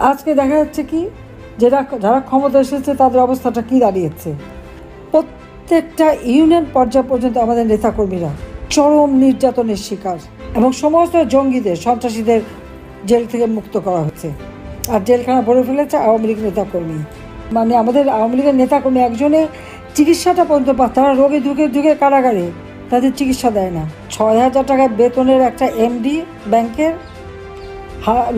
আজকে দেখা যাচ্ছে কি, যারা ক্ষমতা এসেছে তাদের অবস্থাটা কি দাঁড়িয়েছে। প্রত্যেকটা ইউনিয়ন পর্যায় পর্যন্ত আমাদের নেতাকর্মীরা চরম নির্যাতনের শিকার, এবং সমস্ত জঙ্গিদের, সন্ত্রাসীদের জেল থেকে মুক্ত করা হচ্ছে। আর জেলখানা ভরে ফেলেছে আওয়ামী লীগ নেতাকর্মী। মানে আমাদের আওয়ামী লীগের নেতাকর্মী একজনে চিকিৎসাটা পর্যন্ত পায়, তারা রোগে ঢুকে ঢুকে কারাগারে, তাদের চিকিৎসা দেয় না। ৬,০০০ টাকা বেতনের একটা এমডি ব্যাংকের,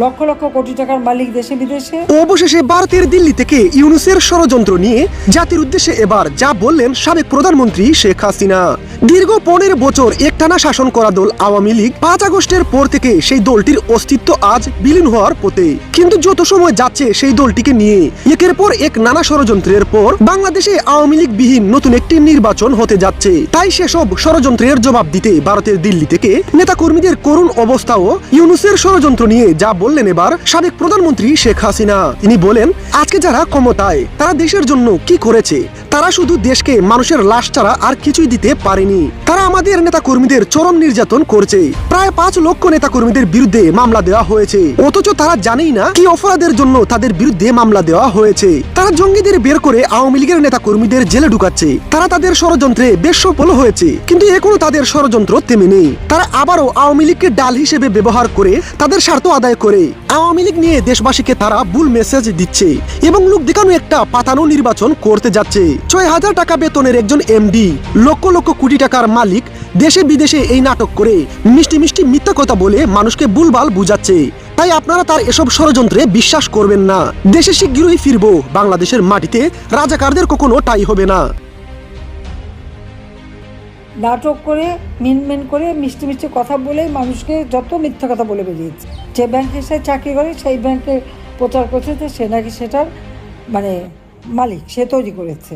লক্ষ লক্ষ কোটি টাকার মালিক দেশে বিদেশে। অবশেষে ভারতের দিল্লি থেকে ইউনূসের ষড়যন্ত্র নিয়ে জাতির উদ্দেশ্যে এবার যা বললেন সাবেক প্রধানমন্ত্রী শেখ হাসিনা। দীর্ঘ ১৫ বছর একটানা শাসন করা দল আওয়ামী লীগ ৫ আগস্টের পর থেকে সেই দলটির অস্তিত্ব আজ বিলীন হওয়ার পথে। কিন্তু যত সময় যাচ্ছে সেই দলটিকে নিয়ে একের পর এক নানা ষড়যন্ত্রের পর বাংলাদেশে আওয়ামী লীগ বিহীন নতুন একটি নির্বাচন হতে যাচ্ছে। তাই সেসব ষড়যন্ত্রের জবাব দিতে ভারতের দিল্লি থেকে নেতাকর্মীদের করুণ অবস্থা ও ইউনূসের ষড়যন্ত্র নিয়ে যা বললেন এবার সাবেক প্রধানমন্ত্রী শেখ হাসিনা। তিনি বলেন, আজকে যারা ক্ষমতায় তারা দেশের জন্য কি করেছে? তারা শুধু দেশকে মানুষের লাশ ছাড়া আর কিছুই দিতে পারেনি। তারা আমাদের নেতাকর্মীদের চরম নির্যাতন করছে। প্রায় ৫ লক্ষ নেতাকর্মীদের বিরুদ্ধে মামলা দেওয়া হয়েছে, অথচ তারা জানেই না কি অপরাধের জন্য তাদের বিরুদ্ধে মামলা দেওয়া হয়েছে। তারা জঙ্গিদের বের করে আওয়ামী লীগের নেতাকর্মীদের জেলে ঢুকাচ্ছে। তারা তাদের ষড়যন্ত্রে বেশ সফল হয়েছে, কিন্তু এখনো তাদের ষড়যন্ত্র থেমে নেই। তারা আবারও আওয়ামী লীগকে ডাল হিসেবে ব্যবহার করে তাদের স্বার্থ আদায় করে আওয়ামী লীগ নিয়ে দেশবাসীকে তারা ভুল মেসেজ দিচ্ছে এবং লোক দেখানো একটা পাতানো নির্বাচন করতে যাচ্ছে। ৬,০০০ টাকা বেতনের একজন এমডি, লক্ষ লক্ষ কোটি টাকার মালিক দেশে বিদেশে এই নাটক করে মিষ্টি মিষ্টি মিথ্যা কথা বলে মানুষকে ভুলভাল বুঝাচ্ছে। তাই আপনারা তার এসব ষড়যন্ত্রে বিশ্বাস করবেন না। দেশে শীঘ্রই ফিরবো, বাংলাদেশের মাটিতে রাজাকারদের কখনো ঠাঁই হবে না। নাটক করে, মিনমিন করে, মিষ্টি মিষ্টি কথা বলে মানুষকে যত মিথ্যা কথা বলে বেরিয়েছে। যে ব্যাংকে সে চাকরি করে সেই ব্যাংকে প্রচার করছে যে সে নাকি সেটার মানে মালিক, সে তৈরি করেছে।